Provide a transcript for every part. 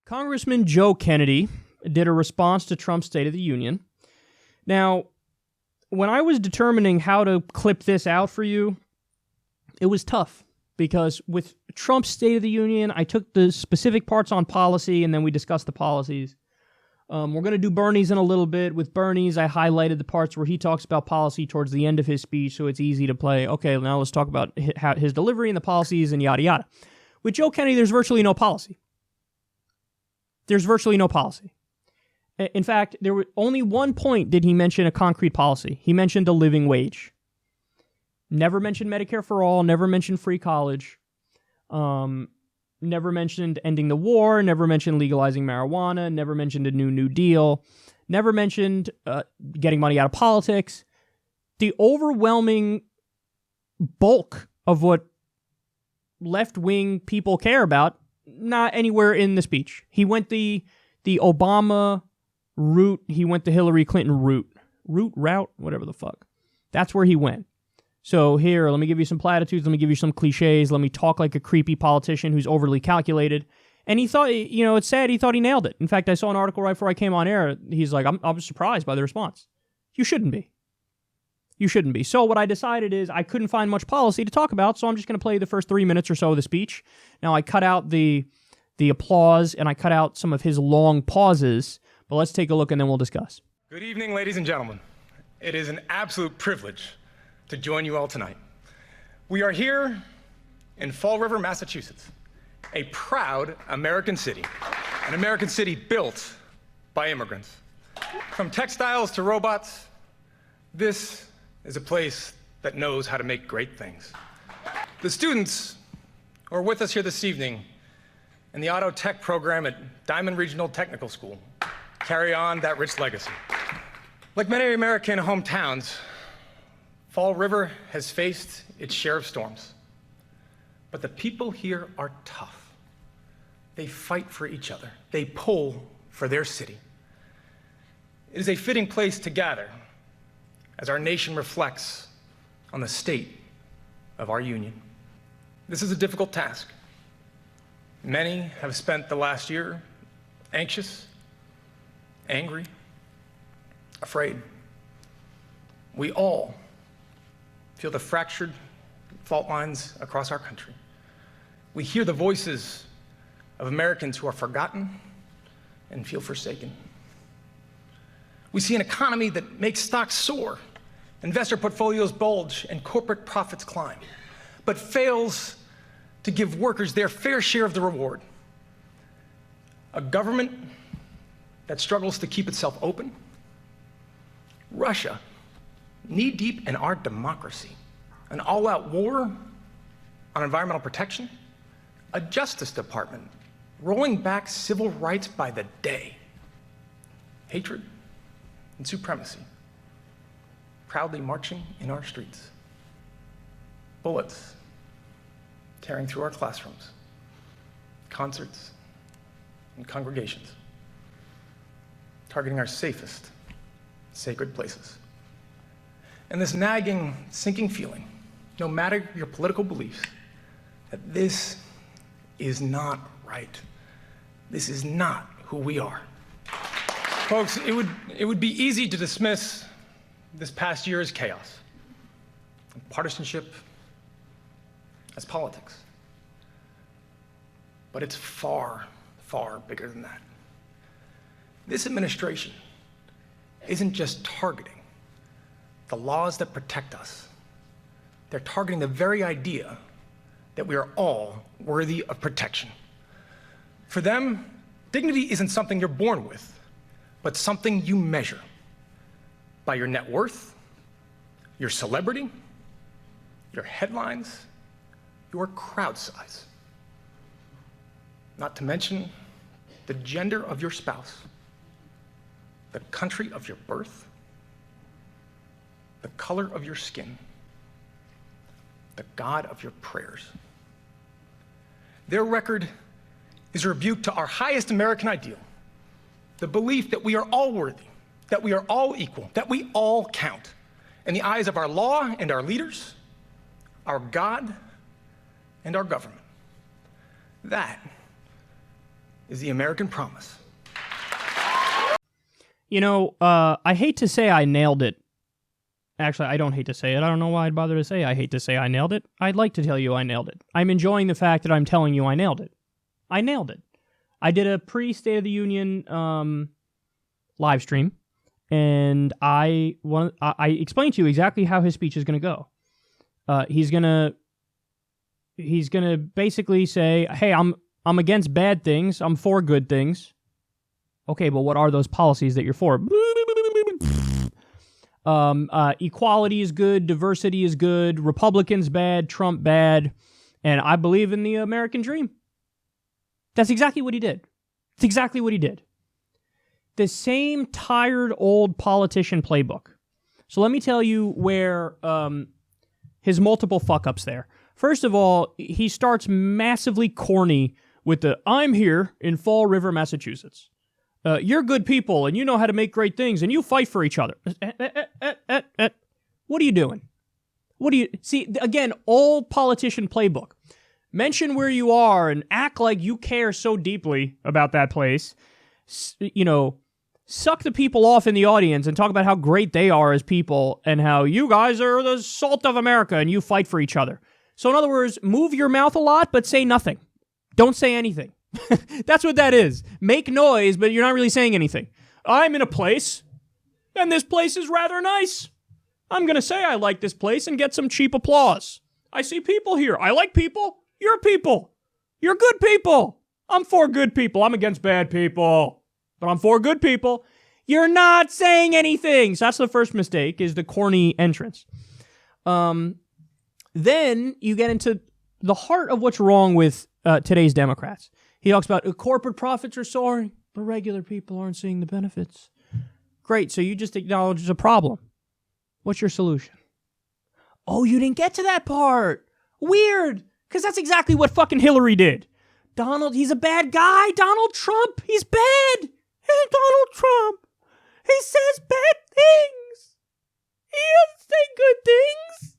Congressman Joe Kennedy did a response to Trump's State of the Union. Now, when I was determining how to clip this out for you, it was tough because with Trump's State of the Union, I took the specific parts on policy and then we discussed the policies. We're going to do Bernie's in a little bit. With Bernie's, I highlighted the parts where he talks about policy towards the end of his speech, so it's easy to play. Okay, now let's talk about his delivery and the policies and yada yada. With Joe Kennedy, there's virtually no policy. There's virtually no policy. In fact, there was only one point did he mention a concrete policy. He mentioned the living wage. Never mentioned Medicare for all, never mentioned free college, never mentioned ending the war, never mentioned legalizing marijuana, never mentioned a New Deal, never mentioned getting money out of politics. The overwhelming bulk of what left-wing people care about, not anywhere in the speech. He went the Obama route, he went the Hillary Clinton route, whatever the fuck. That's where he went. So here, let me give you some platitudes, let me give you some cliches, let me talk like a creepy politician who's overly calculated. And he thought, it's sad, he thought he nailed it. In fact, I saw an article right before I came on air. He's like, I'm surprised by the response. You shouldn't be. You shouldn't be. So what I decided is I couldn't find much policy to talk about, so I'm just going to play the first 3 minutes or so of the speech. Now, I cut out the applause, and I cut out some of his long pauses, but let's take a look and then we'll discuss. Good evening, ladies and gentlemen. It is an absolute privilege to join you all tonight. We are here in Fall River, Massachusetts, a proud American city, an American city built by immigrants. From textiles to robots, this is a place that knows how to make great things. The students who are with us here this evening in the auto tech program at Diamond Regional Technical School carry on that rich legacy. Like many American hometowns, Fall River has faced its share of storms, but the people here are tough. They fight for each other. They pull for their city. It is a fitting place to gather as our nation reflects on the state of our union. This is a difficult task. Many have spent the last year anxious, angry, afraid. We all feel the fractured fault lines across our country. We hear the voices of Americans who are forgotten and feel forsaken. We see an economy that makes stocks soar, investor portfolios bulge, and corporate profits climb, but fails to give workers their fair share of the reward. A government that struggles to keep itself open. Russia, knee-deep in our democracy, an all-out war on environmental protection, a Justice Department rolling back civil rights by the day, hatred and supremacy proudly marching in our streets, bullets tearing through our classrooms, concerts and congregations, targeting our safest, sacred places. And this nagging, sinking feeling, no matter your political beliefs, that this is not right. This is not who we are. Folks, it would be easy to dismiss this past year as chaos, partisanship as politics. But it's far, far bigger than that. This administration isn't just targeting the laws that protect us. They're targeting the very idea that we are all worthy of protection. For them, dignity isn't something you're born with, but something you measure by your net worth, your celebrity, your headlines, your crowd size. Not to mention the gender of your spouse, the country of your birth, the color of your skin, the God of your prayers. Their record is a rebuke to our highest American ideal, the belief that we are all worthy, that we are all equal, that we all count in the eyes of our law and our leaders, our God and our government. That is the American promise. You know, I hate to say I nailed it. Actually, I don't hate to say it. I don't know why I'd bother to say I hate to say I nailed it. I'd like to tell you I nailed it. I'm enjoying the fact that I'm telling you I nailed it. I nailed it. I did a pre-State of the Union live stream, and I explained to you exactly how his speech is going to go. He's gonna basically say, "Hey, I'm against bad things. I'm for good things." Okay, but what are those policies that you're for? Equality is good, diversity is good, Republicans bad, Trump bad, and I believe in the American dream. That's exactly what he did. It's exactly what he did. The same tired old politician playbook. So let me tell you where his multiple fuck-ups there. First of all, he starts massively corny with the, I'm here in Fall River, Massachusetts. You're good people, and you know how to make great things, and you fight for each other. What are you doing? What do you... See, again, old politician playbook. Mention where you are and act like you care so deeply about that place. You know, suck the people off in the audience and talk about how great they are as people and how you guys are the salt of America and you fight for each other. So in other words, move your mouth a lot, but say nothing. Don't say anything. That's what that is. Make noise, but you're not really saying anything. I'm in a place, and this place is rather nice. I'm going to say I like this place and get some cheap applause. I see people here. I like people. You're people. You're good people. I'm for good people. I'm against bad people. But I'm for good people. You're not saying anything. So that's the first mistake, is the corny entrance. Then you get into the heart of what's wrong with today's Democrats. He talks about corporate profits are soaring, but regular people aren't seeing the benefits. Great, so you just acknowledge there's a problem. What's your solution? Oh, you didn't get to that part. Weird, because that's exactly what fucking Hillary did. Donald, he's a bad guy. Donald Trump, he's bad. Hey, Donald Trump, he says bad things. He doesn't say good things.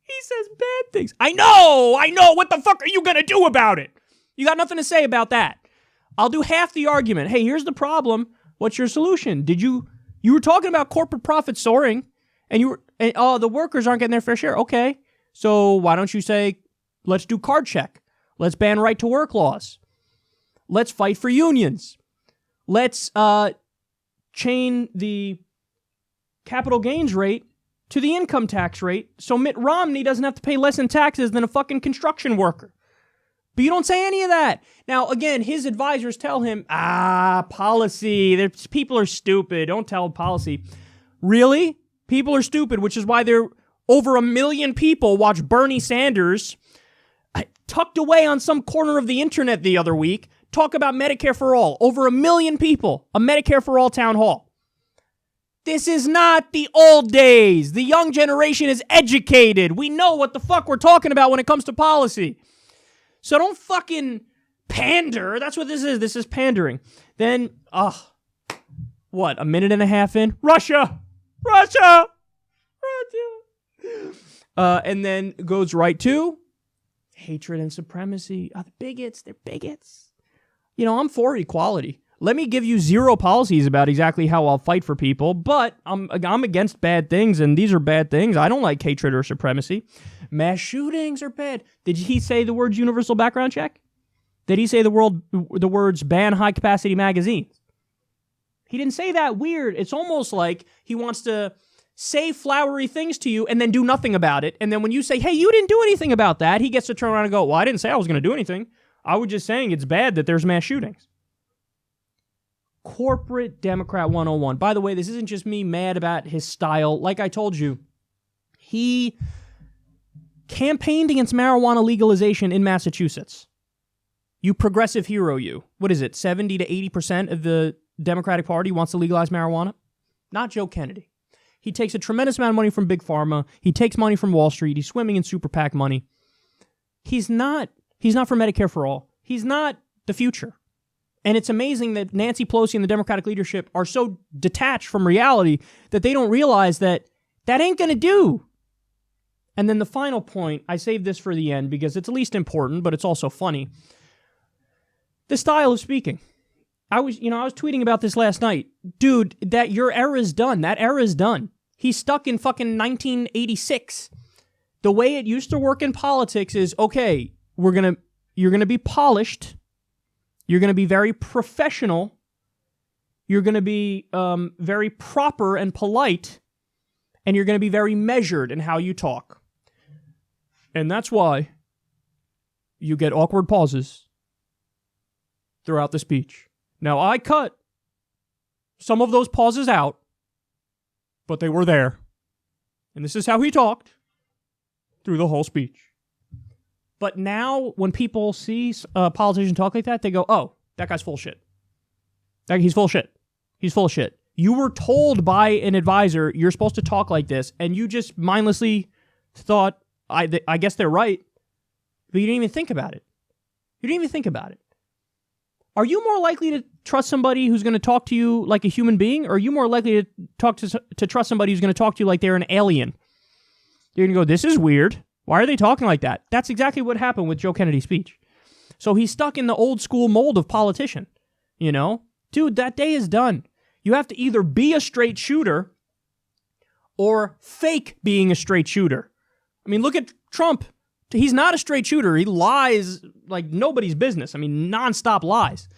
He says bad things. I know. What the fuck are you going to do about it? You got nothing to say about that. I'll do half the argument. Hey, here's the problem. What's your solution? You were talking about corporate profits soaring, and the workers aren't getting their fair share. Okay, so why don't you say, let's do card check. Let's ban right to work laws. Let's fight for unions. Let's chain the capital gains rate to the income tax rate so Mitt Romney doesn't have to pay less in taxes than a fucking construction worker. But you don't say any of that. Now, again, his advisors tell him, policy. People are stupid. Don't tell policy. Really? People are stupid, which is why over 1 million people watch Bernie Sanders, tucked away on some corner of the internet the other week, talk about Medicare for All. Over 1 million people. A Medicare for All town hall. This is not the old days. The young generation is educated. We know what the fuck we're talking about when it comes to policy. So don't fucking pander. That's what this is. This is pandering. Then, what, a minute and a half in? Russia! And then goes right to hatred and supremacy. The bigots, they're bigots. You know, I'm for equality. Let me give you 0 policies about exactly how I'll fight for people, but I'm against bad things, and these are bad things. I don't like hatred or supremacy. Mass shootings are bad. Did he say the words universal background check? Did he say the words ban high-capacity magazines? He didn't say that. Weird. It's almost like he wants to say flowery things to you and then do nothing about it, and then when you say, hey, you didn't do anything about that, he gets to turn around and go, well, I didn't say I was going to do anything. I was just saying it's bad that there's mass shootings. Corporate Democrat 101. By the way, this isn't just me mad about his style. Like I told you, he campaigned against marijuana legalization in Massachusetts. You progressive hero, you. What is it, 70 to 80% of the Democratic Party wants to legalize marijuana? Not Joe Kennedy. He takes a tremendous amount of money from Big Pharma. He takes money from Wall Street. He's swimming in super PAC money. He's not for Medicare for all. He's not the future. And it's amazing that Nancy Pelosi and the Democratic leadership are so detached from reality that they don't realize that ain't going to do. And then the final point, I saved this for the end because it's least important, but it's also funny. The style of speaking. I was tweeting about this last night. Dude, that your era is done. That era is done. He's stuck in fucking 1986. The way it used to work in politics is, okay, you're going to be polished. You're going to be very professional. You're going to be very proper and polite. And you're going to be very measured in how you talk. And that's why you get awkward pauses throughout the speech. Now, I cut some of those pauses out, but they were there. And this is how he talked through the whole speech. But now, when people see a politician talk like that, they go, oh, that guy's full of shit. He's full of shit. He's full of shit. You were told by an advisor you're supposed to talk like this, and you just mindlessly thought, I guess they're right, but you didn't even think about it. You didn't even think about it. Are you more likely to trust somebody who's going to talk to you like a human being, or are you more likely to trust somebody who's going to talk to you like they're an alien? You're going to go, this is weird. Why are they talking like that? That's exactly what happened with Joe Kennedy's speech. So he's stuck in the old school mold of politician. You know? Dude, that day is done. You have to either be a straight shooter or fake being a straight shooter. I mean, look at Trump. He's not a straight shooter. He lies like nobody's business. I mean, nonstop lies.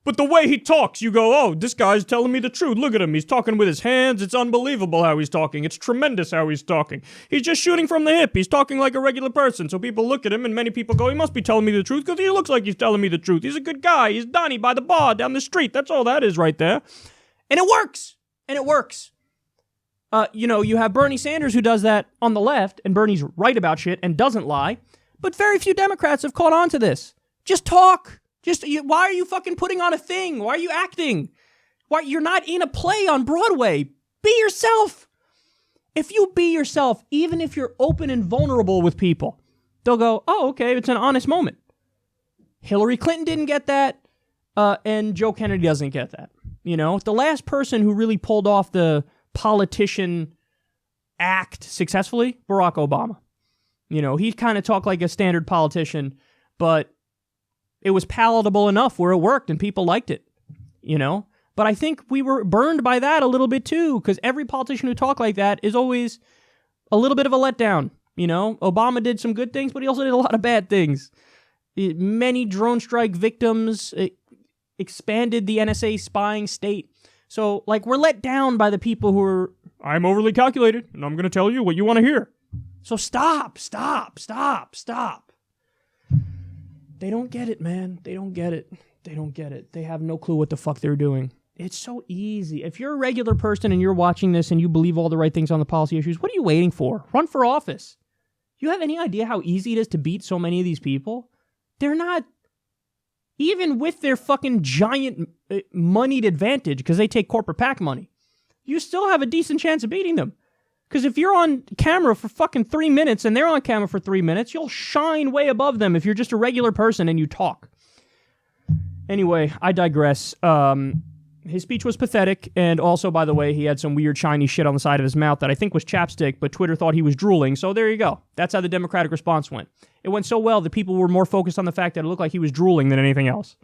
But the way he talks, you go, oh, this guy's telling me the truth. Look at him. He's talking with his hands. It's unbelievable how he's talking. It's tremendous how he's talking. He's just shooting from the hip. He's talking like a regular person. So people look at him, and many people go, he must be telling me the truth because he looks like he's telling me the truth. He's a good guy. He's Donnie by the bar down the street. That's all that is right there. And it works. And it works. You have Bernie Sanders who does that on the left, and Bernie's right about shit and doesn't lie. But very few Democrats have caught on to this. Just talk. Why are you fucking putting on a thing? Why are you acting? Why you're not in a play on Broadway? Be yourself. If you be yourself, even if you're open and vulnerable with people, they'll go, oh, okay, it's an honest moment. Hillary Clinton didn't get that, and Joe Kennedy doesn't get that. You know, the last person who really pulled off the politician act successfully, Barack Obama. You know, he kind of talked like a standard politician, but it was palatable enough where it worked and people liked it, you know? But I think we were burned by that a little bit too, because every politician who talked like that is always a little bit of a letdown, you know? Obama did some good things, but he also did a lot of bad things. Many drone strike victims, expanded the NSA spying state. So, like, we're let down by the people who are, I'm overly calculated, and I'm going to tell you what you want to hear. So stop. They don't get it, man. They don't get it. They have no clue what the fuck they're doing. It's so easy. If you're a regular person and you're watching this and you believe all the right things on the policy issues, what are you waiting for? Run for office. You have any idea how easy it is to beat so many of these people? They're not, even with their fucking giant moneyed advantage, because they take corporate PAC money, you still have a decent chance of beating them. Because if you're on camera for fucking 3 minutes and they're on camera for 3 minutes, you'll shine way above them if you're just a regular person and you talk. Anyway, I digress. His speech was pathetic, and also, by the way, he had some weird shiny shit on the side of his mouth that I think was chapstick, but Twitter thought he was drooling, so there you go. That's how the Democratic response went. It went so well that people were more focused on the fact that it looked like he was drooling than anything else.